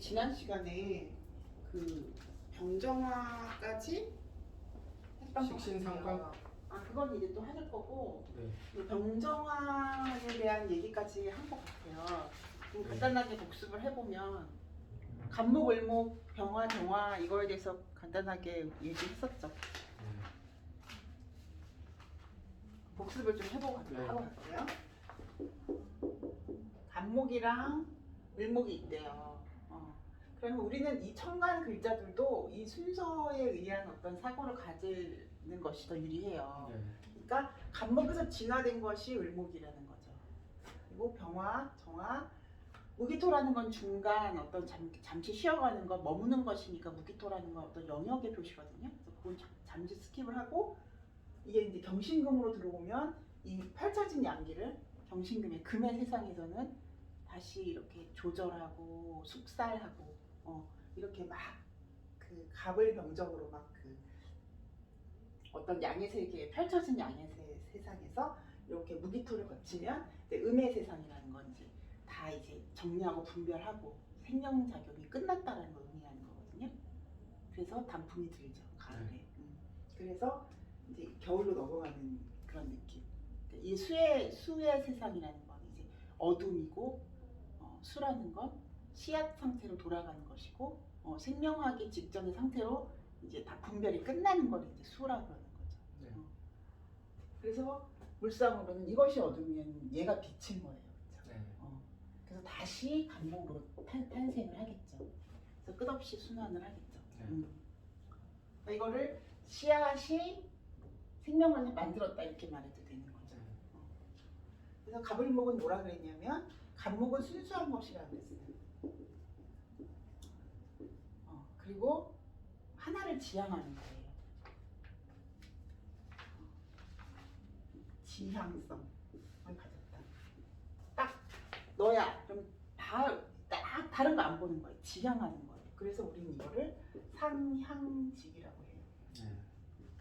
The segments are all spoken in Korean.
지난 시간에 그 병정화까지 했던 거 식신상관? 같아요. 아 그건 이제 또 하실 거고 네. 그 병정화에 대한 얘기까지 한 것 같아요. 좀 네. 간단하게 복습을 해보면 간목, 을목, 병화, 정화 이거에 대해서 간단하게 얘기했었죠. 복습을 좀 해보고 네. 하고 갈게요. 간목이랑 을목이 있대요. 그러면 우리는 이 첨가한 글자들도 이 순서에 의한 어떤 사고를 가지는 것이 더 유리해요. 네. 그러니까 간목에서 진화된 것이 을목이라는 거죠. 그리고 병화, 정화, 무기토라는 건 중간 어떤 잠시 쉬어가는 것, 머무는 것이니까 무기토라는 건 어떤 영역의 표시거든요. 그래서 그건 잠시 스킵을 하고 이게 이제 경신금으로 들어오면 이 펼쳐진 양기를 경신금의 금의 세상에서는 다시 이렇게 조절하고 숙살하고 이렇게 막 그 갑을병정으로 막 그 어떤 양의 세계에 펼쳐진 양의 세상에서 이렇게 무기토를 거치면 이제 음의 세상이라는 건지 다 이제 정리하고 분별하고 생명작용이 끝났다라는 걸 의미하는 거거든요. 그래서 단풍이 들죠 가을에. 그래서 이제 겨울로 넘어가는 그런 느낌. 이 수의 세상이라는 건 이제 어둠이고 수라는 건 씨앗 상태로 돌아가는 것이고 생명하기 직전의 상태로 이제 다 분별이 끝나는 걸 이제 수라고 하는 거죠. 네. 그래서 물상으로는 이것이 어둠이면 얘가 빛인 거예요. 그렇죠? 네. 그래서 다시 간목으로 탄생을 하겠죠. 그래서 끝없이 순환을 하겠죠. 네. 그러니까 이거를 씨앗이 생명을 만들었다 이렇게 말해도 되는 거죠. 그래서 갑을목은 뭐라 그랬냐면 간목은 순수한 것이라고 그랬어요. 그리고 하나를 지향하는 거예요. 지향성을 가졌다. 딱 너야. 그럼 딱 다른 거 안 보는 거예요. 지향하는 거예요. 그래서 우리는 이거를 상향직이라고 해요.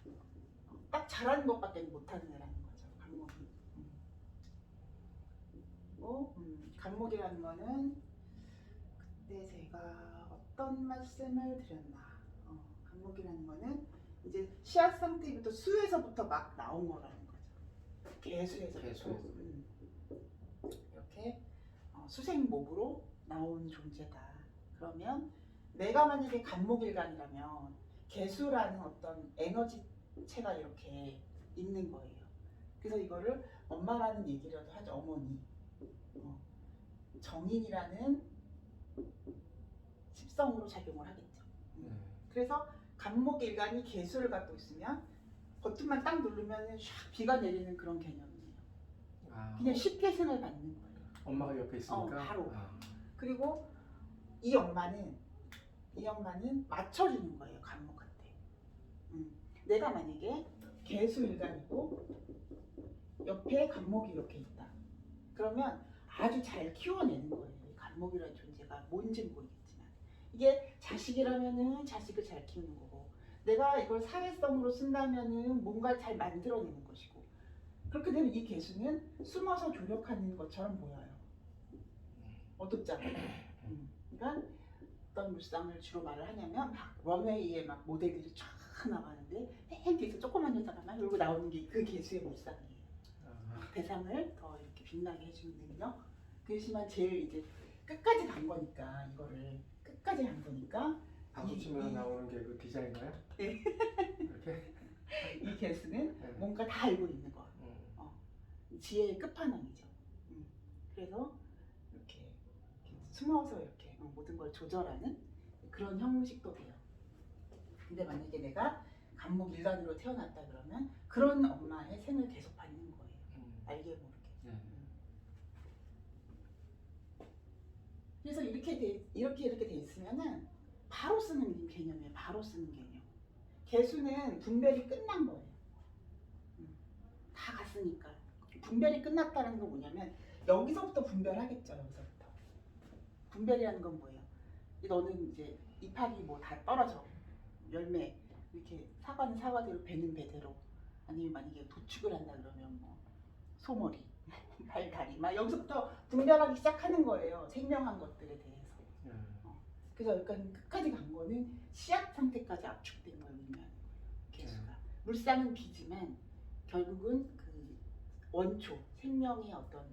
네. 딱 잘하는 것밖에 못하는 애라는 거죠. 간목이. 그리고 간목이라는 거는 그때 제가 어떤 말씀을 드렸나. 간목이라는 거는 이제 씨앗 상태부터 수에서부터 막 나온 거라는 거죠. 개수에서부터. 이렇게 수생목으로 나온 존재다. 그러면 내가 만약에 간목일간이라면 개수라는 어떤 에너지체가 이렇게 있는 거예요. 그래서 이거를 엄마라는 얘기라도 하죠. 어머니. 정인이라는 십성으로 작용을 하겠죠. 그래서 간목일간이 개수를 갖고 있으면 버튼만 딱 누르면 샥 비가 내리는 그런 개념이에요. 그냥 쉽게 생을 받는 거예요. 엄마가 옆에 있으니까. 바로. 그리고 이 엄마는 맞춰주는 거예요. 간목한테. 내가 만약에 개수일간이고 옆에 간목이 이렇게 있다. 그러면 아주 잘 키워내는 거예요. 이 간목이라는 존재가 뭔지는 모르겠지만 이게 자식이라면은 자식을 잘 키우는 거고 내가 이걸 사회성으로 쓴다면은 뭔가 잘 만들어내는 것이고 그렇게 되면 이 개수는 숨어서 조력하는 것처럼 보여요. 어둡잖아요. 그러니까 어떤 물상을 주로 말을 하냐면 막 런웨이에 막 모델들이 쫙 나가는데 맨 뒤에서 조그만 여자가 막 이러고 나오는 게 그 개수의 물상이에요. 대상을 더 이렇게 빛나게 해주는 능력. 그렇지만 제일 이제 끝까지 간 거니까 이거를 끝까지 간 거니까 박수 치면 나오는 게 그 디자인가요? 네. 이렇게? 이 개수는 네. 뭔가 다 알고 있는 거. 지혜의 끝판왕이죠. 그래서 이렇게 숨어서 이렇게 모든 걸 조절하는 그런 형식도 돼요. 근데 만약에 내가 간목 일간으로 태어났다 그러면 그런 엄마의 생을 계속 받는 거예요. 알게 모르게. 그래서 이렇게 돼 있으면은 바로 쓰는 개념이에요. 바로 쓰는 개념. 개수는 분별이 끝난 거예요. 다 갔으니까. 분별이 끝났다는 건 뭐냐면 여기서부터 분별하겠죠. 여기서부터. 분별이라는 건 뭐예요? 너는 이제 이파리 뭐 다 떨어져. 열매 이렇게 사과는 사과대로 배는 배대로 아니면 만약에 도축을 한다 그러면 뭐 소머리 발 다리 막 여기서부터 분별하기 시작하는 거예요. 생명한 것들에 대해서. 그래서 약간 끝까지 간 거는 씨앗 상태까지 압축된 걸 의미하는 거예요. 개수가. 물상은 비지만 결국은 그 원초, 생명의 어떤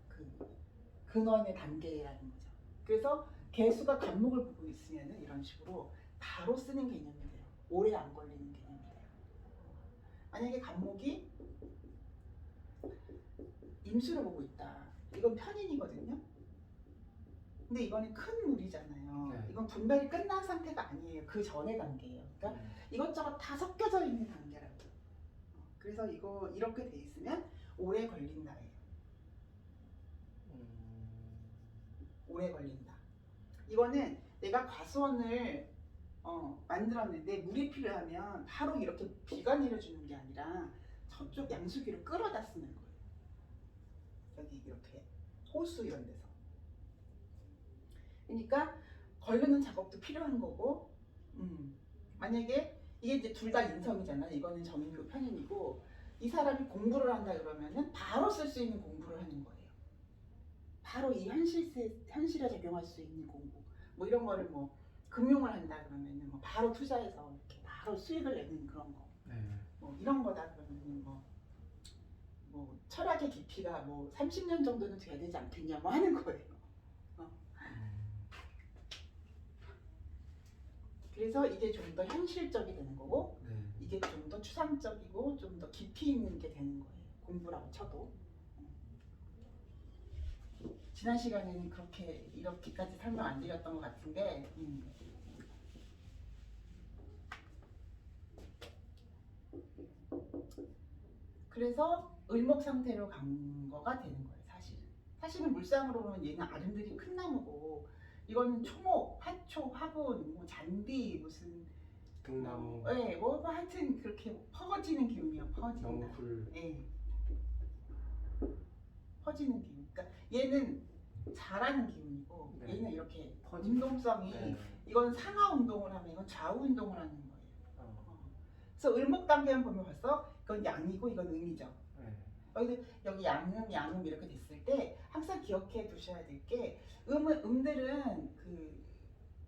그 근원의 단계라는 거죠. 그래서 개수가 간목을 보고 있으면은 이런 식으로 바로 쓰는 개념이 돼요. 오래 안 걸리는 개념이 돼요. 만약에 간목이 임수를 보고 있다. 이건 편인이거든요. 근데 이거는 큰 물이잖아요. 네. 이건 분별이 끝난 상태가 아니에요. 그 전의 단계예요. 그러니까 이것저것 다 섞여져 있는 단계라고. 그래서 이거 이렇게 돼 있으면 오래 걸린다예요. 오래 걸린다. 이거는 내가 과수원을 만들었는데 물이 필요하면 바로 이렇게 비가 내려주는 게 아니라 저쪽 양수기로 끌어다 쓰는 거예요. 여기 이렇게 호수 이런 데서. 그러니까 걸르는 작업도 필요한 거고, 만약에 이게 이제 둘 다 인성이잖아. 이거는 정인이고 편인이고, 이 사람이 공부를 한다 그러면은 바로 쓸 수 있는 공부를 하는 거예요. 바로 이 현실에 적용할 수 있는 공부. 뭐 이런 거를 뭐 금융을 한다 그러면은 뭐 바로 투자해서 이렇게 바로 수익을 내는 그런 거. 뭐 이런 거다 그러면은 뭐 철학의 깊이가 뭐 30년 정도는 돼야 되지 않겠냐 뭐 하는 거예요. 그래서 이게 좀 더 현실적이 되는 거고, 이게 좀 더 추상적이고 좀 더 깊이 있는 게 되는 거예요. 공부라고 쳐도. 지난 시간에는 이렇게까지 설명 안 드렸던 것 같은데, 그래서 을목 상태로 간 거가 되는 거예요. 사실은 물상으로 보면 얘는 아름드리 큰 나무고, 이거는 초목, 화초, 화분, 뭐 잔디, 무슨 등나무. 네, 뭐 하여튼 그렇게 퍼지는 기운이요. 퍼진다. 너무 네. 퍼지는 기운. 그러니까 얘는 자라는 기운이고, 네. 얘는 이렇게 퍼지- 운동성이 이건 상하 운동을 하면 이건 좌우 운동을 하는 거예요. 그래서 을목 단계만 보면 벌써 이건 양이고 이건 음이죠. 여기 양음 이렇게 됐을 때 항상 기억해 두셔야 될 게 음들은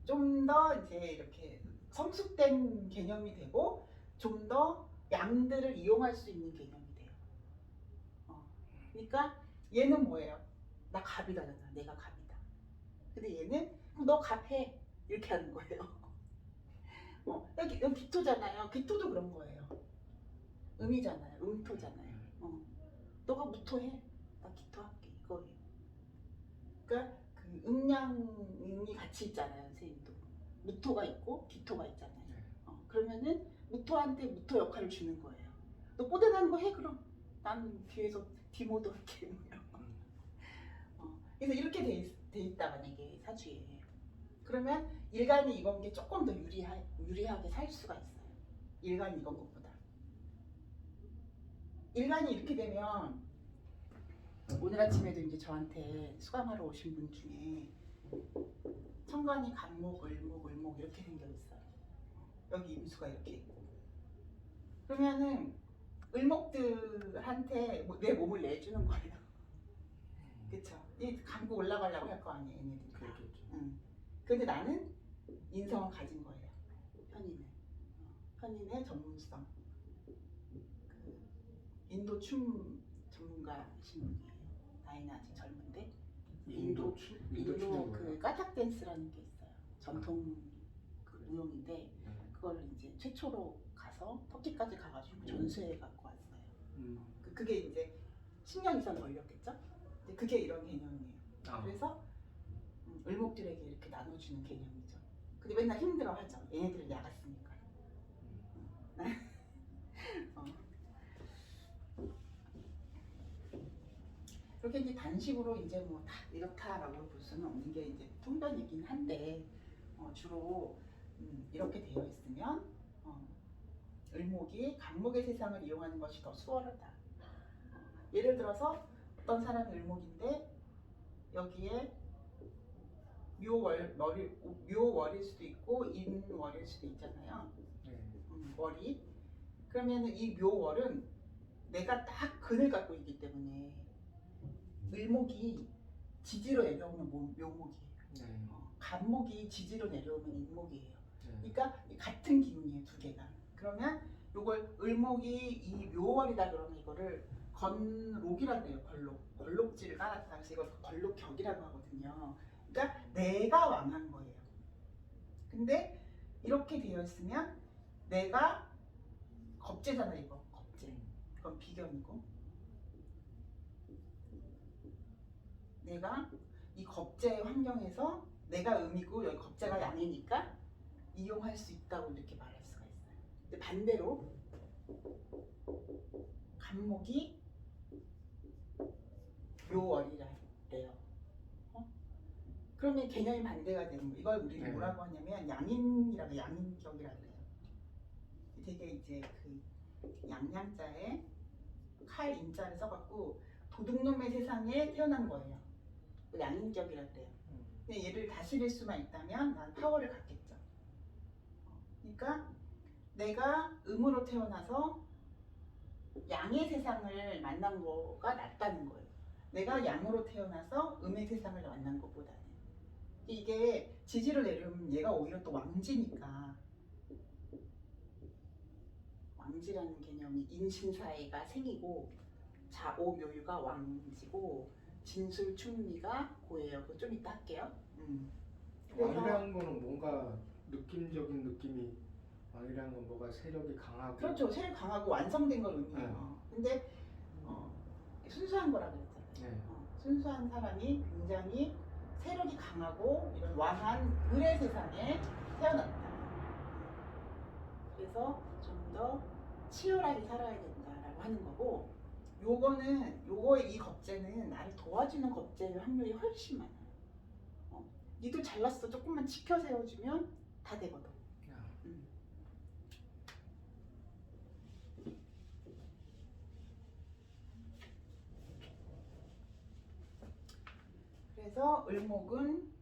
좀 더 이제 이렇게 성숙된 개념이 되고 좀 더 양들을 이용할 수 있는 개념이 돼요. 그러니까 얘는 뭐예요? 나 갑이다잖아. 내가 갑이다. 근데 얘는 그럼 너 갑해 이렇게 하는 거예요. 여기 기토잖아요. 기토도 그런 거예요. 음이잖아요. 음토잖아요. 너가 무토해. 나 기토할게. 이거예요. 그러니까 그 음양이 같이 있잖아요. 선생님도. 무토가 있고 기토가 있잖아요. 그러면은 무토한테 무토 역할을 주는 거예요. 너 뽀대나는 거 해 그럼. 나는 뒤에서 디모드 할게. 그래서 이렇게 돼 있다 만약에 사주에. 그러면 일간이 이건 게 조금 더 유리하게 살 수가 있어요. 일간이 이건 것보다. 일간이 이렇게 되면 오늘 아침에도 이제 저한테 수강하러 오신 분 중에 천간이 간목, 을목 이렇게 생겨 있어요. 여기 임수가 이렇게 있고. 그러면은 을목들한테 내 몸을 내주는 거예요. 그쵸? 이 감고 올라가려고 할 거 아니에요, 얘네들. 그렇겠죠. 근데 나는 인성을 가진 거예요. 편인의 전문성. 인도 춤 전문가이신 분이에요. 나이는 아직 젊은데. 인도 그 까탁 댄스라는 게 있어요. 전통 그 무용인데 그걸 이제 최초로 가서 터키까지 가가지고 전수해 갖고 왔어요. 그게 이제 10년 이상 걸렸겠죠? 그게 이런 개념이에요. 그래서 을목들에게 이렇게 나눠주는 개념이죠. 근데 맨날 힘들어하죠. 얘네들은 야갔으니까. 그렇게 이제 단식으로 이제 뭐 다 이렇다라고 볼 수는 없는 게 이제 통변이긴 한데 주로 이렇게 되어 있으면 을목이 간목의 세상을 이용하는 것이 더 수월하다. 예를 들어서 어떤 사람이 을목인데 여기에 묘월일 수도 있고 인월일 수도 있잖아요. 월이. 그러면 이 묘월은 내가 딱 근을 갖고 있기 때문에 을목이 지지로 내려오는 묘목이에요. 네. 간목이 지지로 내려오면 인목이에요. 네. 그러니까 같은 기운이에요, 두 개가. 그러면 요걸 을목이 이 묘월이다 그러면 이거를 건록이라고 해요. 걸록지를 깔았다. 그래서 이걸 걸록격이라고 하거든요. 그러니까 내가 왕한 거예요. 근데 이렇게 되어 있으면 내가 겁재잖아, 이거. 겁재. 이건 비견이고. 내가 이 겁재 환경에서 내가 음이고 여기 겁재가 양이니까 이용할 수 있다고 이렇게 말할 수가 있어요. 근데 반대로 간목이 묘월이래요. 그러면 개념이 반대가 되는 거예요. 이걸 우리는 네. 뭐라고 하냐면 양인이라고, 양인격이라고 해요. 되게 이제 그 양양자에 칼 인자를 써갖고 도둑놈의 세상에 태어난 거예요. 양인격이라고 해요. 근데 얘를 다스릴 수만 있다면 난 파워를 갖겠죠. 그러니까 내가 음으로 태어나서 양의 세상을 만난 거가 낫다는 거예요. 내가 양으로 태어나서 음의 세상을 만난 것보다는. 이게 지지로 내려오면 얘가 오히려 또 왕지니까. 왕지라는 개념이 인신사회가 생이고 자오묘유가 왕지고 진술충미가 고예요. 그거 좀 이따 할게요. 왕이라는 거는 뭔가 느낌적인 느낌이, 왕이라는 건 뭐가 세력이 강하고. 그렇죠. 세력 강하고 완성된 걸 의미해요. 근데 순수한 거라 그랬잖아요. 네. 순수한 사람이 굉장히 세력이 강하고 이런 왕한 을의 세상에 태어났다. 그래서 좀 더 치열하게 살아야 된다라고 하는 거고, 요거의 이 겁재는 나를 도와주는 겁재의 확률이 훨씬 많아요. 니도 잘났어. 조금만 지켜 세워주면 다 되거든. 그래서 을목은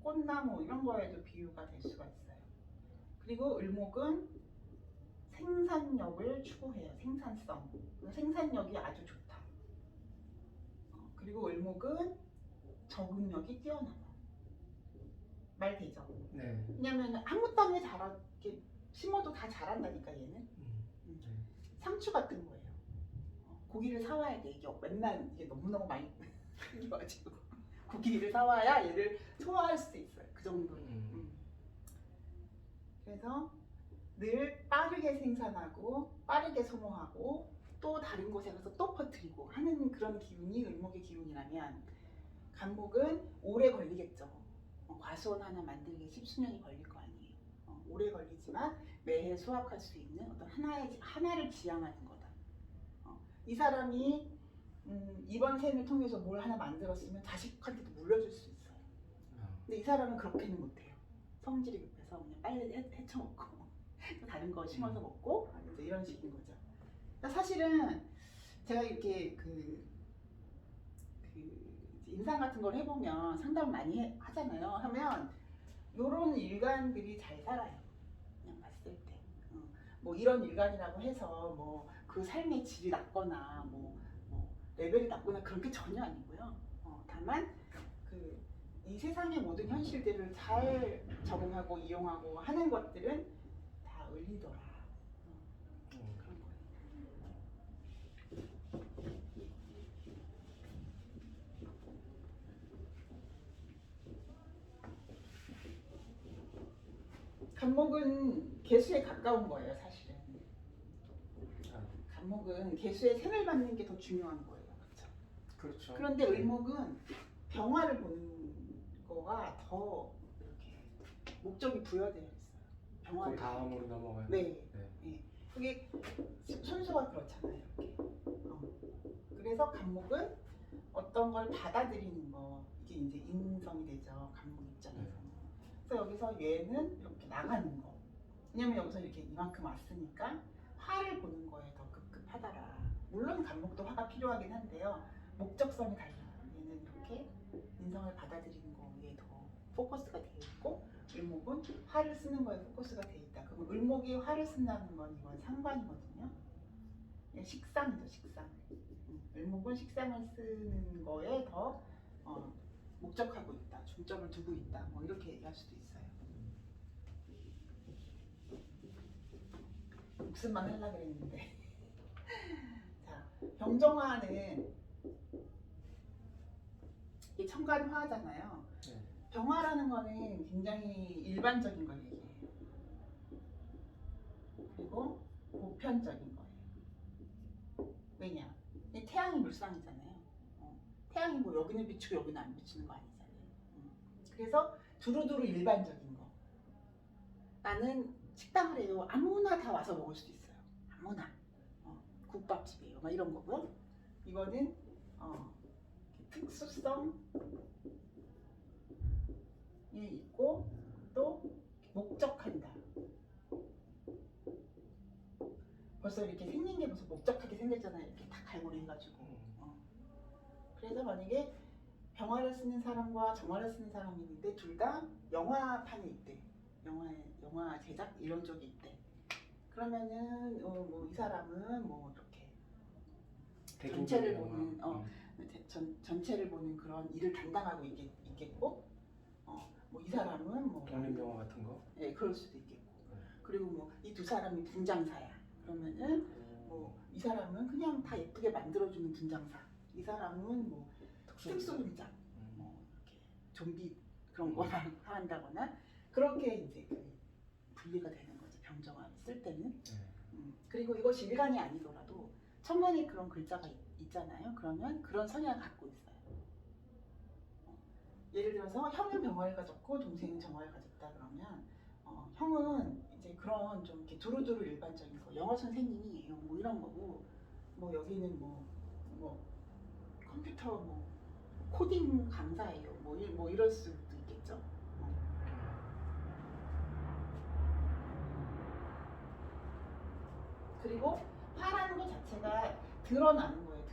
꽃나무 이런 거에도 비유가 될 수가 있어요. 그리고 을목은 생산력을 추구해요. 생산성. 생산력이 아주 좋다. 그리고 을목은 적응력이 뛰어나다. 말 되죠? 네. 왜냐면 아무 땅에 이렇게 심어도 다 자란다니까 얘는. 네. 상추 같은 거예요. 고기를 사와야 돼. 이게 맨날 이게 너무너무 많이 생겨가지고 고기를 사와야 얘를 소화할 수 있어요. 그 정도. 그래서 늘 빠르게 생산하고 빠르게 소모하고 또 다른 곳에 가서 또 퍼뜨리고 하는 그런 기운이 을목의 기운이라면, 간목은 오래 걸리겠죠. 과수원 하나 만들기 십수년이 걸릴 거 아니에요. 오래 걸리지만 매해 수확할 수 있는 어떤 하나를 지향하는 거다. 이 사람이 이번 생을 통해서 뭘 하나 만들었으면 자식한테도 물려줄 수 있어요. 근데 이 사람은 그렇게는 못해요. 성질이 급해서 그냥 빨리 헤쳐먹고 또 다른 거 심어서 먹고 이제 이런 식인 거죠. 그러니까 사실은 제가 이렇게 임상 같은 걸 해보면 상담을 많이 하잖아요. 하면 이런 일간들이 잘 살아요. 그냥 봤을 때. 뭐 이런 일간이라고 해서 뭐 그 삶의 질이 낮거나 뭐 레벨이 낮거나 그런 게 전혀 아니고요. 다만 이 세상의 모든 현실들을 잘 적응하고 이용하고 하는 것들은 다 을리더라. 그런 거예요. 간목은 개수에 가까운 거예요, 사실은. 간목은 개수의 생을 받는 게 더 중요한 거예요, 그렇죠. 그런데 을목은 병화를 보는 거가 더 이렇게 목적이 부여되어 있어요. 병화를. 그 다음으로 넘어가요. 네. 그게 순서가 그렇잖아요. 이렇게. 그래서 간목은 어떤 걸 받아들이는 거, 이게 이제 인성이 되죠. 간목 입장에서는. 그래서 여기서 얘는 이렇게 나가는 거. 왜냐면 여기서 이렇게 이만큼 왔으니까 화를 보는 거에 더 급급하더라. 물론 간목도 화가 필요하긴 한데요. 목적성이 달라요. 얘는 이렇게 인성을 받아들이는 거에 더 포커스가 되어 있고, 을목은 화를 쓰는 거에 포커스가 되어 있다. 그럼 을목이 화를 쓴다는 건 이건 상관이거든요. 식상이죠, 식상. 을목은 식상을 쓰는 거에 더 목적하고 있다, 중점을 두고 있다, 뭐 이렇게 얘기할 수도 있어요. 무슨만 하려고 그랬는데. 자, 병정화는 이 청간화잖아요. 네. 병화라는 거는 굉장히 일반적인 걸 얘기해요. 그리고 보편적인 거예요. 왜냐? 이 태양이 물상이잖아요. 태양이 뭐 여기는 비추고 여기는 안 비추는 거 아니잖아요. 그래서 두루두루 일반적인 거. 나는 식당을 해요. 아무나 다 와서 먹을 수도 있어요. 아무나. 국밥집이에요. 막 이런 거고요. 이거는 특수성이 있고 또 목적한다. 벌써 이렇게 생긴 게 무슨 목적하게 생겼잖아요. 이렇게 다 갈고리 해가지고. 그래서 만약에 병화를 쓰는 사람과 정화를 쓰는 사람이 있는데 둘 다 영화판이 있대. 영화 제작 이런 쪽이 있대. 그러면은 뭐 이 사람은 뭐 이렇게 전체를 보는 전체를 보는 그런 일을 담당하고 있겠고, 뭐 이 사람은 뭐 독립영화 같은 거? 네, 그럴 수도 있겠고. 그리고 뭐 이 두 사람이 분장사야. 그러면은 뭐 이 사람은 그냥 다 예쁘게 만들어주는 분장사. 이 사람은 뭐 특수분장, 뭐 이렇게 좀비 그런 거 한다거나 그렇게 이제 그 분리가 되는 거죠. 병정화 쓸 때는. 그리고 이것이 일간이 아니더라도 천간에 그런 글자가 있잖아요. 그러면 그런 성향을 갖고 있어요. 예를 들어서 형은 병화를 가졌고 동생은 정화를 가졌다 그러면 형은 이제 그런 좀 이렇게 두루두루 일반적인 거, 영어 선생님이에요. 뭐 이런 거고, 뭐 여기는 뭐 컴퓨터 뭐 코딩 강사예요. 뭐 이럴 수도 있겠죠. 그리고 화라는 것 자체가 드러나는 거예요.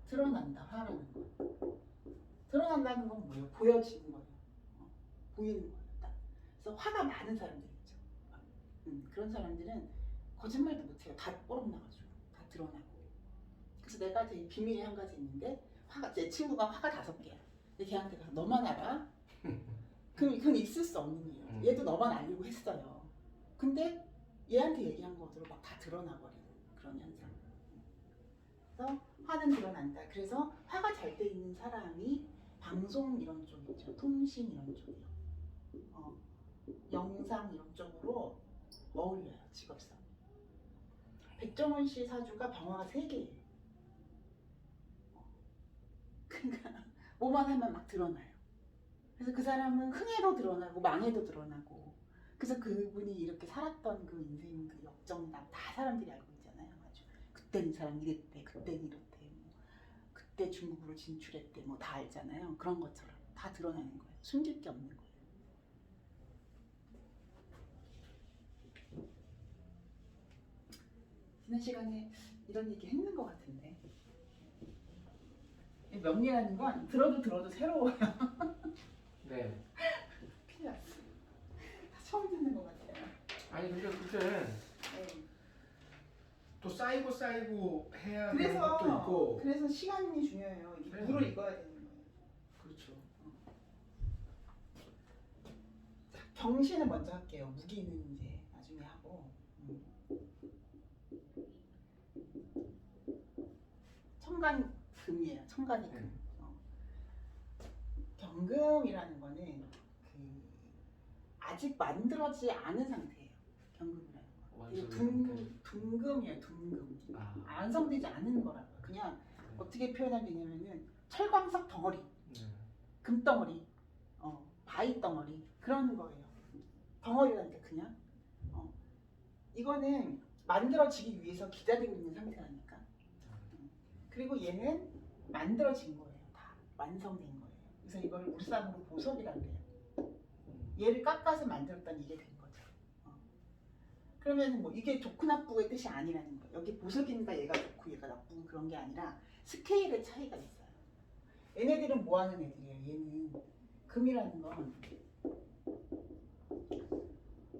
드러난다. 화라는 거. 드러난다는 건 뭐예요? 보여지는 거예요. 보이는 거예요. 딱. 그래서 화가 많은 사람들 있죠. 그런 사람들은 거짓말도 못해요. 다 뽀록 나가지고 다 드러나고. 그래서 내가 되게 비밀이 한 가지 있는데, 내 친구가 화가 5개야. 근데 걔한테 가서 너만 알아? 그건 있을 수 없는 일이에요. 얘도 너만 알려고 했어요. 근데 얘한테 얘기한 것으로 막 다 드러나버리는 그런 현상. 그래서 화는 드러난다. 그래서 화가 잘 돼 있는 사람이 방송 이런 쪽 있죠. 통신 이런 쪽이요. 영상 이런 쪽으로 어울려요. 직업상. 백종원 씨 사주가 병화가 3개예요. 그러니까 뭐만 하면 막 드러나요. 그래서 그 사람은 흥에도 드러나고 망에도 드러나고, 그래서 그분이 이렇게 살았던 그 인생 그 역정담 다 사람들이 알고 있잖아요. 아주 그때는 이 사람 이랬대, 그때는 이렇대, 뭐 그때 중국으로 진출했대, 뭐 다 알잖아요. 그런 것처럼 다 드러나는 거예요. 숨길 게 없는 거예요. 지난 시간에 이런 얘기 했는 것 같은데, 명리라는 건 들어도 새로워요. 네. 큰일 났어. 다 처음 듣는 것 같아요. 아니 근데 그때 네. 또 쌓이고 해야 되는 것도 있고. 그래서 시간이 중요해요. 이게 네. 물을 익어야 되는 거예요. 그렇죠. 자, 경신은 먼저 할게요. 무기는 이제 나중에 하고. 청간 금이에요. 청간의 금. 경금이라는 거는 아직 만들어지지 않은 상태예요. 경금이라는 거. 이게 둔금이에요. 둔금. 완성되지 않은 거라고요. 그냥 어떻게 표현하면 되냐면은 철광석 덩어리, 금덩어리, 바위 덩어리 그런 거예요. 덩어리라니까 그냥. 이거는 만들어지기 위해서 기다리고 있는 상태라니까. 그리고 얘는 만들어진 거예요. 다 완성된 거예요. 그래서 이걸 울산으로 보석이라고 해요. 얘를 깎아서 만들었다는 이게 된 거죠. 그러면 뭐 이게 좋고 나쁘고의 뜻이 아니라는 거예요. 여기 보석이니까 얘가 좋고 얘가 나쁘고 그런 게 아니라 스케일의 차이가 있어요. 얘네들은 뭐 하는 애들이에요? 얘는 금이라는 건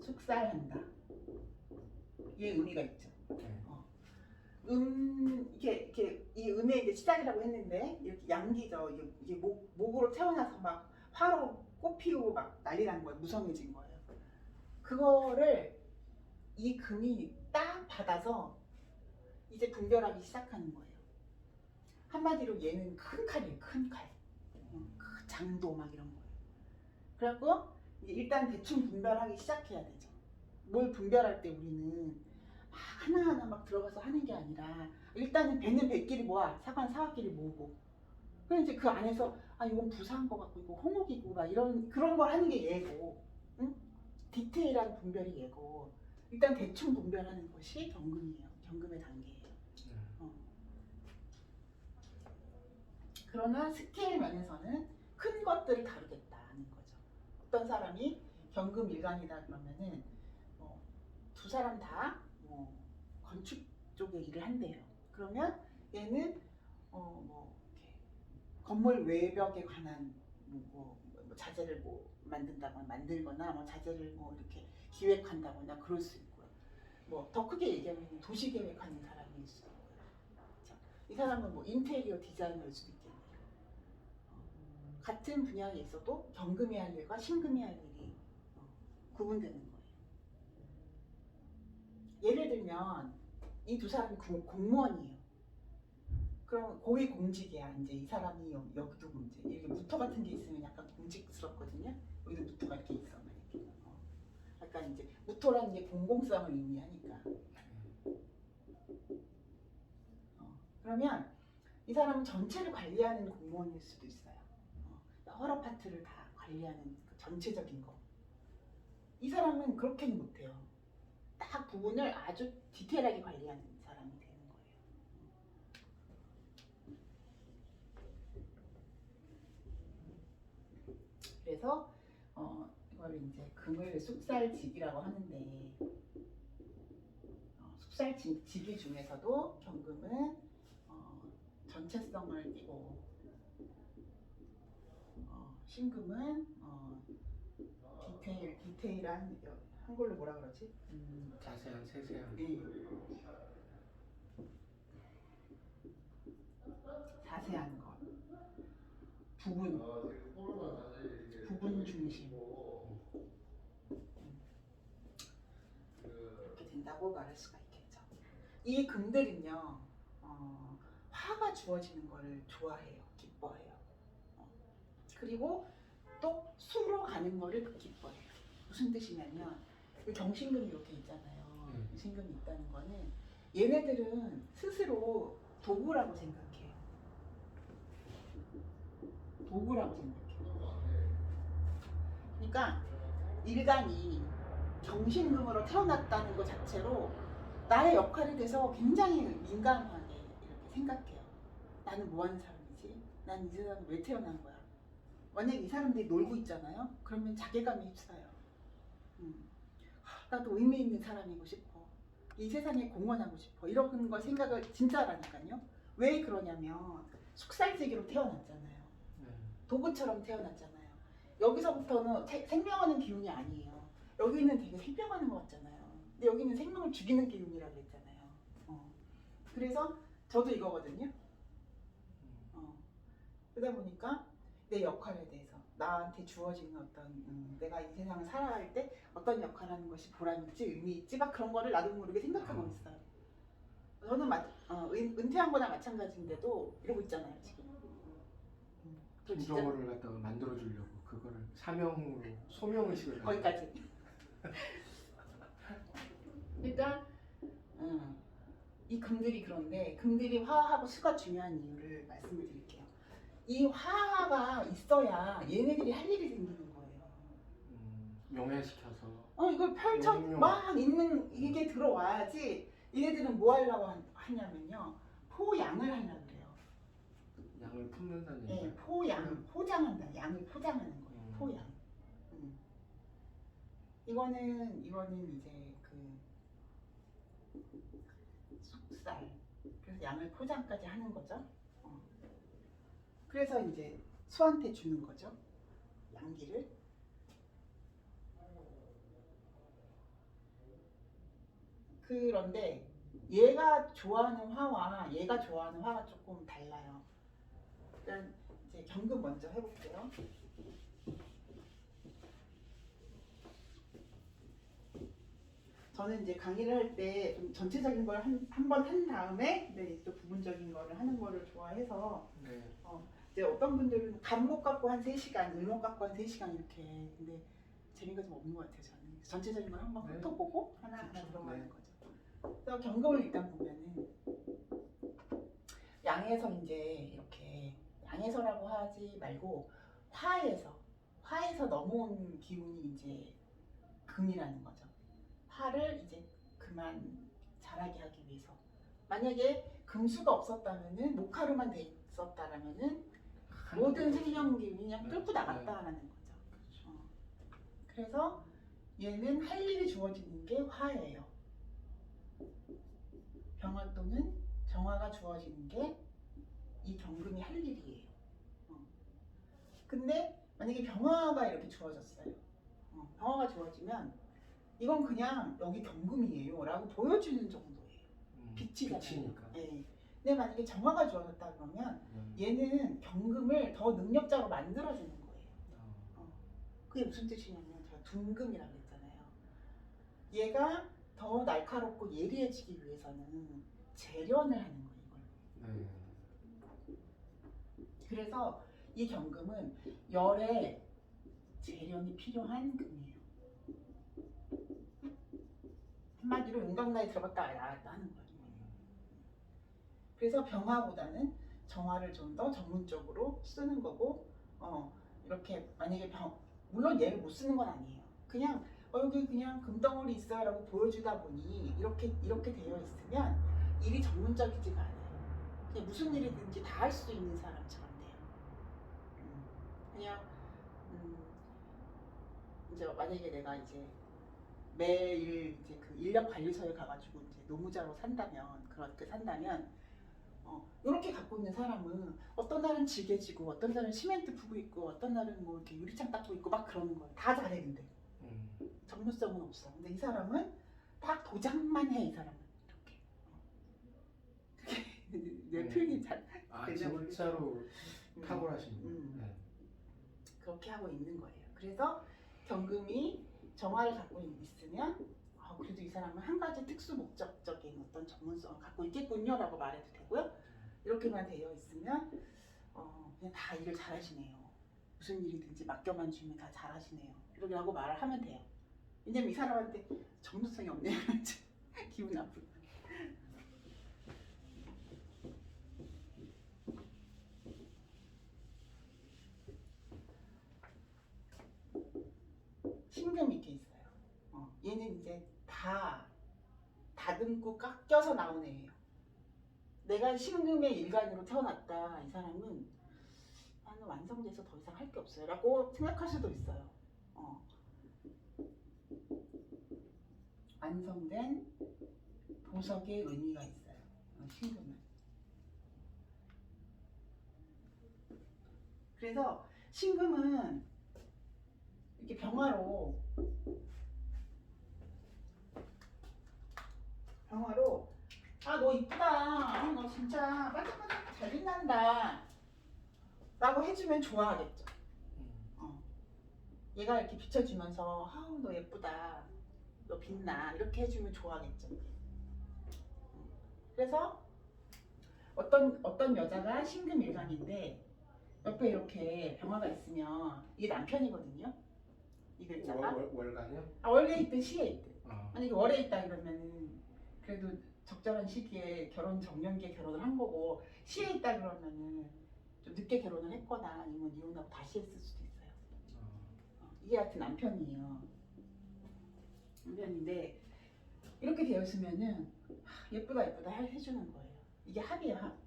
숙살한다. 얘 의미가 있죠. 이게 이 음의 금의 이제 시작이라고 했는데 이렇게 양기죠. 이게 목으로 태어나서 막 화로 꽃 피우고 막 난리 난 거예요. 무성해진 거예요. 그거를 이 금이 딱 받아서 이제 분별하기 시작하는 거예요. 한마디로 얘는 큰 칼이에요. 큰 칼. 그 장도 막 이런 거예요. 그래갖고 일단 대충 분별하기 시작해야 되죠. 뭘 분별할 때 우리는 막 하나하나 막 들어가서 하는 게 아니라 일단은 배는 배끼리 모아, 사과는 사과끼리 모으고, 그럼 이제 그 안에서 아 이건 부사한 거 같고 이거 홍옥이고 막 이런 그런 걸 하는 게 얘고, 응? 디테일한 분별이 얘고, 일단 대충 분별하는 것이 경금이에요. 경금의 단계예요. 그러나 스케일 면에서는 큰 것들을 다루겠다는 거죠. 어떤 사람이 경금 일간이다 그러면은 두 사람 다 건축 쪽에 일을 한대요. 그러면 얘는 뭐 이렇게 건물 외벽에 관한 뭐 자재를 만든다거나 만들거나 뭐 자재를 뭐 이렇게 기획한다거나 그럴 수 있고요. 뭐 더 크게 얘기하면 도시 계획하는 사람일 수도 있고요. 그렇죠? 이 사람은 뭐 인테리어 디자이너일 수도 있겠네요. 같은 분야에 있어도 경금이 할 일과 신금이 할 일이 구분되는 거예요. 예를 들면 이 두 사람이 공무원이에요. 그럼 고위공직이야. 이제 이 사람이 여기도 문제. 이렇게 무토 같은 게 있으면 약간 공직스럽거든요. 여기도 무토가 이렇게 있어. 약간 이제 무토라는 게 공공성을 의미하니까. 그러면 이 사람은 전체를 관리하는 공무원일 수도 있어요. 여러 파트를 다 관리하는 그 전체적인 거. 이 사람은 그렇게는 못해요. 딱 부분을 아주 디테일하게 관리하는 사람이 되는 거예요. 그래서 이걸 이제 금을 숙살직이라고 하는데, 숙살직이 중에서도 경금은 전체성을 띠고, 신금은 디테일한, 한글로 뭐라 그러지? 자세한 세세한. 네. 자세한 것, 부분 중심, 이렇게 된다고 말할 수가 있겠죠. 이 금들은요, 화가 주어지는 걸 좋아해요, 기뻐해요. 그리고 또 수로 가는 거를 기뻐해요. 무슨 뜻이냐면 경신금이 이렇게 있잖아요. 신금이 있다는 거는 얘네들은 스스로 도구라고 생각해요. 도구라고 생각해요. 그러니까 일간이 경신금으로 태어났다는 것 자체로 나의 역할에 대해서 굉장히 민감하게 이렇게 생각해요. 나는 뭐 하는 사람이지? 난 이 세상에 왜 태어난 거야? 만약에 이 사람들이 놀고 있잖아요. 그러면 자괴감이 휩싸요. 나도 의미 있는 사람이고 싶어. 이 세상에 공헌하고 싶어. 이런 걸 생각을 진짜 하라니까요. 왜 그러냐면 숙살지기로 태어났잖아요. 도구처럼 태어났잖아요. 여기서부터는 생명하는 기운이 아니에요. 여기는 되게 생명하는 것 같잖아요. 근데 여기는 생명을 죽이는 기운이라고 했잖아요. 그래서 저도 이거거든요. 그러다 보니까 내 역할에 대해서 나한테 주어지는 어떤 내가 이 세상을 살아갈 때 어떤 역할을 하는 것이 보람있지 의미있지 막 그런 거를 나도 모르게 생각하고 있어요. 저는 은퇴한 거나 마찬가지인데도 이러고 있잖아요 지금. 김정호를 갖다가 만들어 주려고 그거를 사명으로 소명의식을 거기까지. 그러니까 이 금들이, 그런데 금들이 화하고 수가 중요한 이유를 말씀을 드릴게요. 이 화가 있어야 얘네들이 할 일이 생기는 거예요. 명예시켜서. 이걸 펼쳐 막 있는 이게 들어와야지. 얘네들은 뭐 하려고 하냐면요, 포양을 하려고 그래요. 양을 품는다는 얘기죠. 네, 포장한다. 양을 포장하는 거예요. 포양. 이거는 이제 그 숙살. 그래서 양을 포장까지 하는 거죠. 그래서 이제 수한테 주는 거죠. 양기를. 그런데 얘가 좋아하는 화와 얘가 좋아하는 화가 조금 달라요. 일단 이제 경금 먼저 해볼게요. 저는 이제 강의를 할 때 좀 전체적인 걸 한 번 한 다음에 네, 또 부분적인 거를 하는 거를 좋아해서 네. 이제 어떤 분들은 간목 갖고 한 3시간, 을목 갖고 한 3시간 이렇게 근데 재미가 좀 없는 것 같아요. 저는 전체적인 걸 한번 네. 훑어보고 하나하나 그렇죠. 들어가는 네. 거죠. 그래서 경금을 일단 보면은 양에서 이제 이렇게 양에서라고 하지 말고 화에서 넘어온 기운이 이제 금이라는 거죠. 화를 이제 그만 자라게 하기 위해서. 만약에 금수가 없었다면은 목화로만 돼 있었다라면은 모든 생명 기운이 그냥 뚫고 나갔다라는 거죠. 그래서 얘는 할 일이 주어지는 게 화예요. 병화 또는 정화가 주어지는 게 이 경금이 할 일이에요. 근데 만약에 병화가 이렇게 주어졌어요. 병화가 주어지면 이건 그냥 여기 경금이에요 라고 보여주는 정도예요. 빛이잖아요. 빛이니까. 네. 근데 만약에 정화가 주어졌다 그러면 얘는 경금을 더 능력자로 만들어주는 거예요. 그게 무슨 뜻이냐면 제가 둔금이라고 했잖아요. 얘가 더 날카롭고 예리해지기 위해서는 재련을 하는 거예요. 이걸. 그래서 이 경금은 열의 재련이 필요한 금이에요. 한마디로 은강나에 들어갔다 나왔다 하는 거예요. 그래서 병화보다는 정화를 좀 더 전문적으로 쓰는 거고 이렇게 만약에 물론 얘를 못 쓰는 건 아니에요. 그냥 여기 그냥 금덩어리 있어요라고 보여주다 보니 이렇게 되어 있으면 일이 전문적이지가 않아요. 그냥 무슨 일이든지 다 할 수 있는 사람처럼 돼요. 그냥 이제 만약에 내가 이제 매일 이제 그 인력관리소에 가가지고 이제 노무자로 산다면 그렇게 산다면 이렇게 갖고 있는 사람은 어떤 날은 지게지고 어떤 날은 시멘트 푸고 있고 어떤 날은 뭐 이렇게 유리창 닦고 있고 막 그러는 거예요. 다 잘해 근데 전문성은 없어. 근데 이 사람은 딱 도장만 해. 이 사람은 이렇게 내 표현이 잘 진짜로 탁월하십니다. 그렇게 하고 있는 거예요. 그래서 경금이 정화를 갖고 있으면 그래도 이 사람은 한 가지 특수 목적적인 어떤 전문성을 갖고 있겠군요라고 말해도 되고요. 이렇게만 되어 있으면 그냥 다 일을 잘하시네요. 무슨 일이든지 맡겨만 주면 다 잘하시네요. 이렇게 하고 말을 하면 돼요. 왜냐면 이 사람한테 전문성이 없네요. 기분 나쁘고. 신금 이렇게 있어요. 얘는 이제 다 다듬고 깎여서 나온 애예요. 내가 신금의 일간으로 태어났다. 이 사람은 나는 완성돼서 더 이상 할 게 없어요 라고 생각할 수도 있어요. 완성된 보석의 의미가 있어요. 신금은. 그래서 신금은 이렇게 병화로 너 이쁘다. 너 진짜 반짝반짝 잘 빛난다 라고 해주면 좋아하겠죠. 얘가 이렇게 비춰주면서 너 예쁘다. 너 빛나. 이렇게 해주면 좋아하겠죠. 그래서 어떤 여자가 신금 일간인데 옆에 이렇게 병화가 있으면 이게 남편이거든요. 이 글자가. 월간이요? 월에 있든 시에 있든. 만약에 월에 있다 그러면은 그래도 적절한 시기에 정년기에 결혼을 한 거고 시에 있다 그러면은 좀 늦게 결혼을 했거나 아니면 이혼하고 다시 했을 수도 있어요. 이게 하여튼 남편이에요. 남편인데 이렇게 되어 있으면은 예쁘다 해주는 거예요. 이게 합이에요, 합.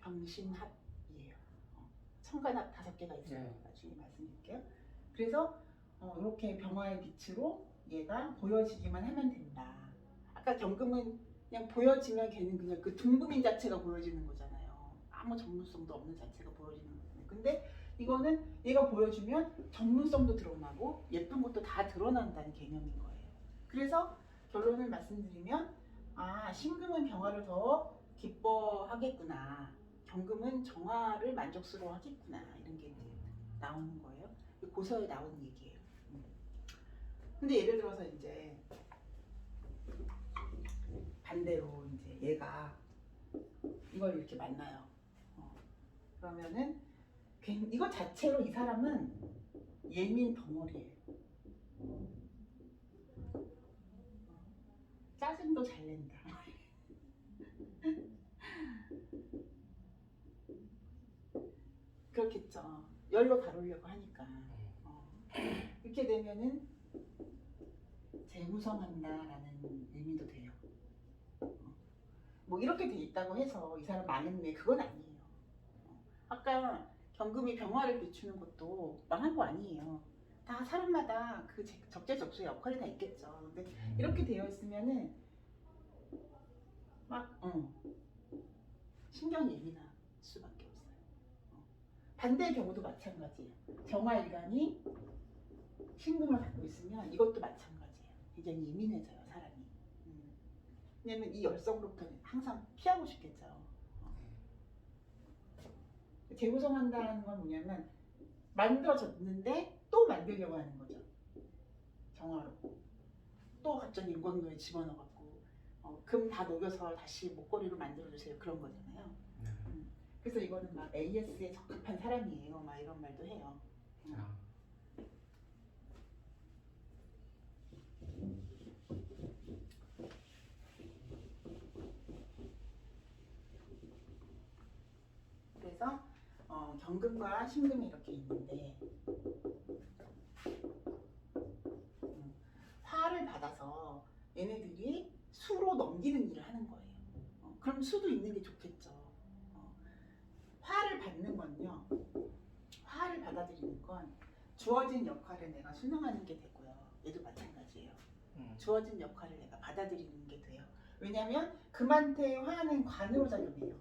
병신합이에요. 천간합 5개가 있어요. 나중에 말씀드릴게요. 그래서 이렇게 병화의 빛으로 얘가 보여지기만 하면 된다. 아까 경금은 그냥 보여지면 걔는 그냥 그 둔금인 자체가 보여지는 거잖아요. 아무 전문성도 없는 자체가 보여지는 거잖아요. 근데 이거는 얘가 보여주면 전문성도 드러나고 예쁜 것도 다 드러난다는 개념인 거예요. 그래서 결론을 말씀드리면 신금은 병화를 더 기뻐하겠구나. 경금은 정화를 만족스러워하겠구나. 이런 게 이제 나오는 거예요. 고서에 나오는 얘기예요. 근데 예를 들어서 이제 반대로 이제 얘가 이걸 이렇게 만나요. 그러면은 이거 자체로 이 사람은 예민 덩어리예요. 짜증도 잘 낸다. 그렇겠죠. 열로 다루려고 하니까. 이렇게 되면은 재구성한다라는 의미도 돼요. 뭐 이렇게 돼 있다고 해서 이 사람 망했네, 그건 아니에요. 아까 경금이 병화를 비추는 것도 망한 거 아니에요. 다 사람마다 그 적재적소의 역할이 다 있겠죠. 근데 이렇게 되어 있으면은 막 신경이 예민할 수밖에 없어요. 반대의 경우도 마찬가지예요. 정화일간이 신금을 갖고 있으면 이것도 마찬가지예요. 굉장히 예민해져요, 사람이. 왜냐면 이 열성으로부터는 항상 피하고 싶겠죠. 재구성한다는 건 뭐냐면 만들어졌는데 또 만들려고 하는 거죠. 정화로. 또 갑자기 인광도에 집어넣어갖고 금 다 녹여서 다시 목걸이로 만들어주세요. 그런 거잖아요. 그래서 이거는 막 AS에 적합한 사람이에요. 막 이런 말도 해요. 그래서 경금과 신금이 이렇게 있는데 화를 받아서 얘네들이 수로 넘기는 일을 하는 거예요. 그럼 수도 있는 게 좋겠죠. 화를 받는 건요. 화를 받아들이는 건 주어진 역할을 내가 수능하는 게 되고요. 얘도 마찬가지예요. 주어진 역할을 내가 받아들이는 게 돼요. 왜냐하면 금한테 화는 관으로 작용해요.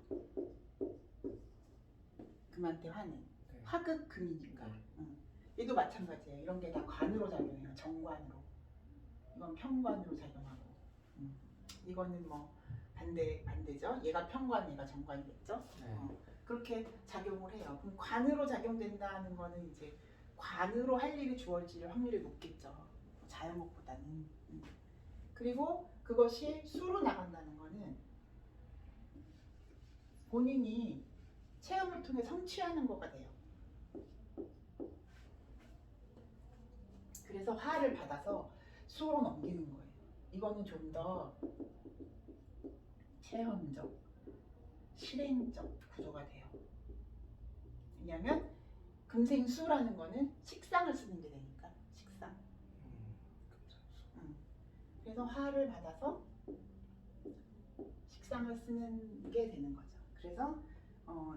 금한테 화는 화극 금이니까. 얘도 마찬가지예요. 이런 게 다 관으로 작용해요. 정관으로. 이건 평관으로 작용하고. 이거는 뭐 반대죠. 얘가 평관, 얘가 정관이겠죠. 그렇게 작용을 해요. 그럼 관으로 작용된다는 거는 이제 관으로 할 일이 주어질 확률이 높겠죠. 자영업보다는. 그리고 그것이 수로 나간다는 거는 본인이 체험을 통해 성취하는 거가 돼요. 그래서 화를 받아서 수로 넘기는 거예요. 이거는 좀 더 체험적, 실행적 구조가 돼요. 왜냐하면 금생수라는 거는 식상을 쓰는 게 되니까. 식상. 그래서 화를 받아서 식상을 쓰는 게 되는 거죠. 그래서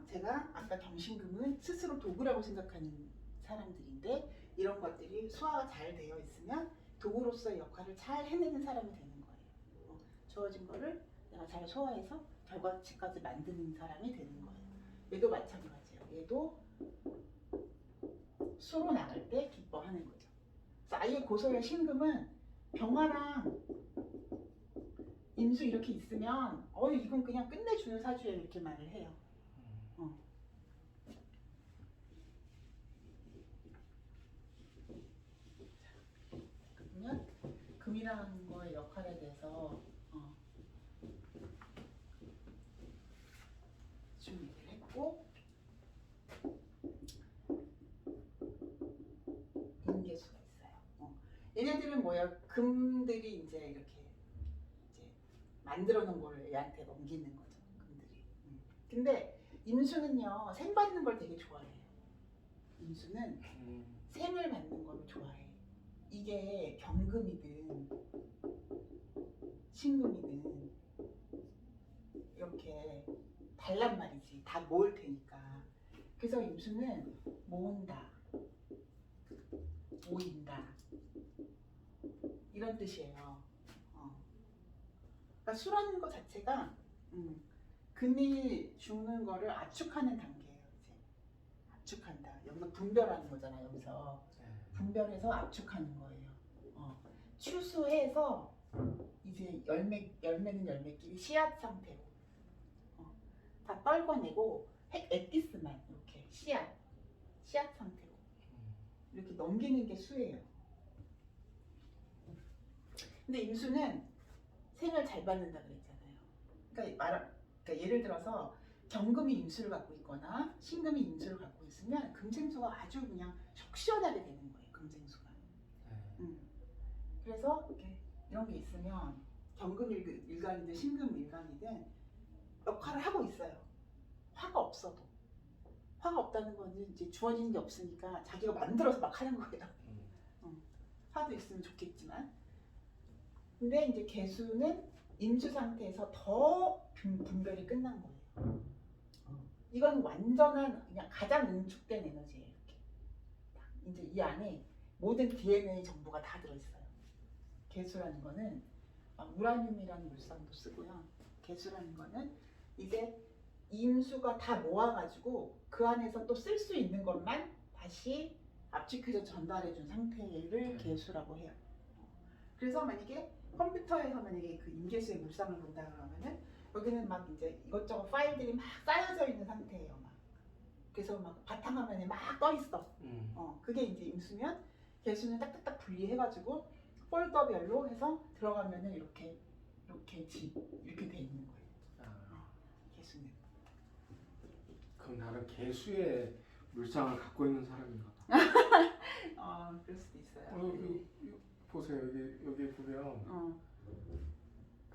제가 아까 경신금은 스스로 도구라고 생각하는 사람들인데 이런 것들이 수화가 잘 되어 있으면 도구로서의 역할을 잘 해내는 사람이 되는 거예요. 주어진 거를 내가 잘 소화해서 결과치까지 만드는 사람이 되는 거예요. 얘도 마찬가지예요. 얘도 수로 나갈 때 기뻐하는 거죠. 그래서 아예 고서의 신금은 병화랑 임수 이렇게 있으면 이건 그냥 끝내주는 사주예요. 이렇게 말을 해요. 그러면 금이라는 거의 역할에 대해서 좀 얘기를 했고 인계수가 있어요. 얘네들은 뭐야? 금들이 이제 이렇게 만들어 놓은 걸 얘한테 넘기는 거죠. 금들이. 근데 임수는요 생 받는 걸 되게 좋아해요. 임수는 생을 받는 걸 좋아해. 이게 경금이든 신금이든 이렇게 달란 말이지. 다 모을 테니까. 그래서 임수는 모은다, 모인다 이런 뜻이에요. 그러니까 수라는 것 자체가 금이 죽는 거를 압축하는 단계예요. 이제 압축한다. 여기서 분별하는 거잖아. 여기서 분별해서 압축하는 거예요. 추수해서 이제 열매는 열매끼리 씨앗 상태로 다 떨궈내고 엑기스만 이렇게 씨앗 상태로 이렇게 넘기는 게 수예요. 근데 임수는 생을 잘 받는다 그랬잖아요. 그러니까 예를 들어서 경금이 임수를 갖고 있거나 신금이 임수를 갖고 있으면 금생수가 아주 그냥 속 시원하게 되는 거예요. 금생수가. 그래서 이런 게 있으면 경금 일간이든 신금 일간이든 역할을 하고 있어요. 화가 없어도. 화가 없다는 거는 이제 주어지는 게 없으니까 자기가 만들어서 막 하는 거예요. 화도 있으면 좋겠지만. 근데 이제 개수는 임수 상태에서 더 분별이 끝난 거예요. 이건 완전한 그냥 가장 응축된 에너지예요. 이렇게. 이제 이 안에 모든 DNA 정보가 다 들어있어요. 개수라는 거는 우라늄이라는 물상도 쓰고요. 개수라는 거는 이제 임수가 다 모아가지고 그 안에서 또 쓸 수 있는 것만 다시 압축해서 전달해준 상태를 개수라고 해요. 그래서 만약에 컴퓨터에서 만약에 그 임계수의 물상을 본다 그러면은 여기는 막 이제 이것저것 파일들이 막 쌓여져 있는 상태예요. 막. 그래서 막 바탕화면에 막 떠 있어. 그게 이제 임수면 개수는 딱딱딱 분리해가지고 폴더별로 해서 들어가면은 이렇게 이렇게 돼 있는 거예요. 개수는. 그럼 나는 개수의 물상을 갖고 있는 사람인가 봐. 그럴 수도 있어요. 여기 보세요. 여기 보면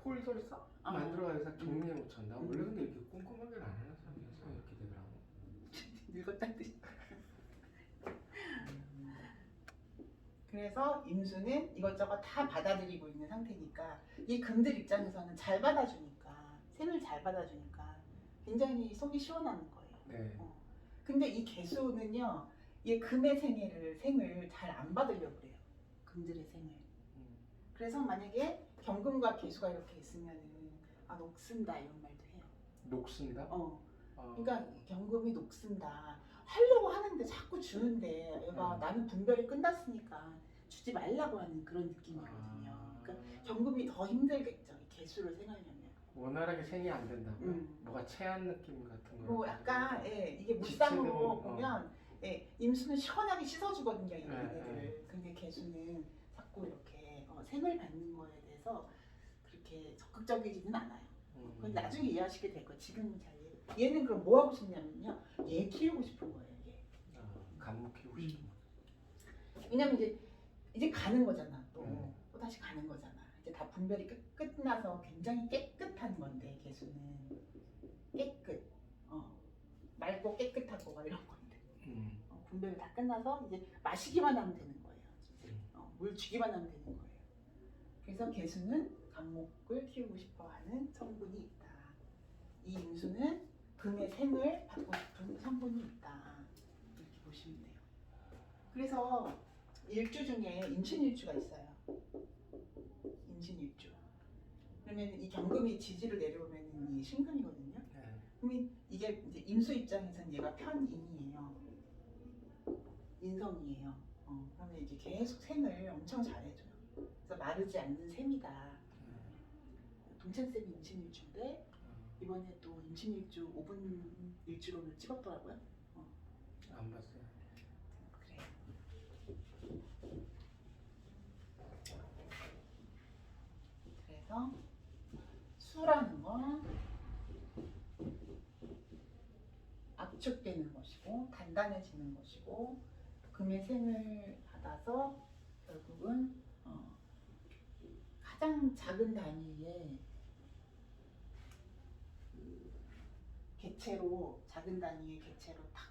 폴더를 싹 만들어서 정리해 놓잖아. 원래 근데 이렇게 꼼꼼하게 안 하는 사람이어서 이렇게 되더라고. 늙었다는 뜻이. 그래서 임수는 이것저것 다 받아들이고 있는 상태니까 이 금들 입장에서는 잘 받아주니까 생을 잘 받아주니까 굉장히 속이 시원한 거예요. 네. 근데 이 개수는요, 이 금의 생을 잘 안 받으려고 그래요. 금들의 생을. 그래서 만약에 경금과 개수가 이렇게 있으면은 녹슨다 이런 말도 해요. 녹슨다? 그러니까 경금이 녹슨다. 하려고 하는데 자꾸 주는데 얘가 나는 분별이 끝났으니까 주지 말라고 하는 그런 느낌이거든요. 그러니까 경금이 더 힘들겠죠. 이 개수를 생하려면. 원활하게 생이 안 된다고요? 뭐가 체한 느낌 같은 거? 뭐 약간 이게 물상으로 보면 임수는 시원하게 씻어주거든요. 이 얘네들. 근데 개수는 자꾸 이렇게 생을 받는 거에 대해서 그렇게 적극적이지는 않아요. 그건 나중에 이해하시게 될 거예요. 지금은 잘 이해. 얘는 그럼 뭐 하고 싶냐면요. 얘 키우고 싶은 거예요. 얘. 간목 키우고 싶은 거. 왜냐면 이제 가는 거잖아. 또 다시 가는 거잖아. 이제 다 분별이 끝나서 굉장히 깨끗한 건데 개수는 깨끗. 맑고 깨끗하고 막 이런 건데. 분별이 다 끝나서 이제 마시기만 하면 되는 거예요. 물 주기만 하면 되는 거예요. 그래서 개수는 간목을 키우고 싶어하는 성분이 있다. 이 임수는 금의 생을 받고 싶은 성분이 있다. 이렇게 보시면 돼요. 그래서 일주 중에 임신일주가 있어요. 임신일주. 그러면 이 경금이 지지를 내려오면 이 신금이거든요. 그러면 이게 이제 임수 입장에서는 얘가 편인이에요. 인성이에요. 그러면 이게 계속 생을 엄청 잘해줘요. 그래서 마르지 않는 셈이다. 동찬쌤이 임신일주인데 이번에 또 임신일주 5분 일주로를 찍었더라고요. 안 봤어요. 그래요. 그래서 수라는 건 압축되는 것이고 단단해지는 것이고 금의 생을 받아서 결국은 가장 작은 단위의 개체로 작은 단위의 개체로 딱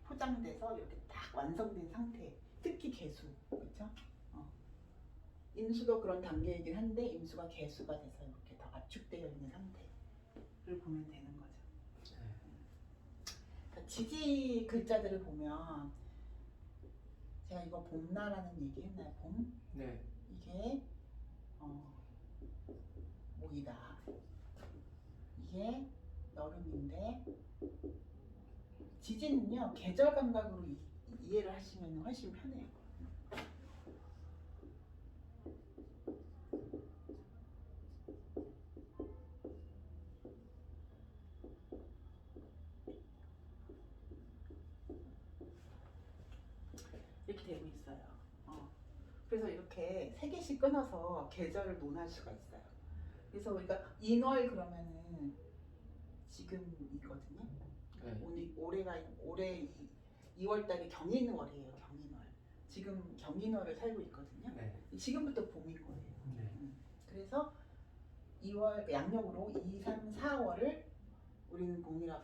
포장돼서 이렇게 딱 완성된 상태. 특히 개수, 그렇죠? 임수도 그런 단계이긴 한데 임수가 개수가 돼서 이렇게 더 압축되어 있는 상태를 보면 되는 거죠. 그러니까 지지 글자들을 보면 제가 이거 봄나라는 얘기 했나요? 봄? 네. 이게 모이다. 이게 여름인데 지지는요 계절 감각으로 이해를 하시면 훨씬 편해요. 이렇게 세 개씩 끊어서 계절을 논할 수가 있어요. 그래서 우리가 인월 그러면은 지금이거든요. 네. 올해 2월달이 경인월이에요. 경인월. 지금 경인월을 살고 있거든요. 네. 지금부터 봄인 거예요. 네. 그래서 2월 양력으로 2, 3, 4월을 우리는 봄이라고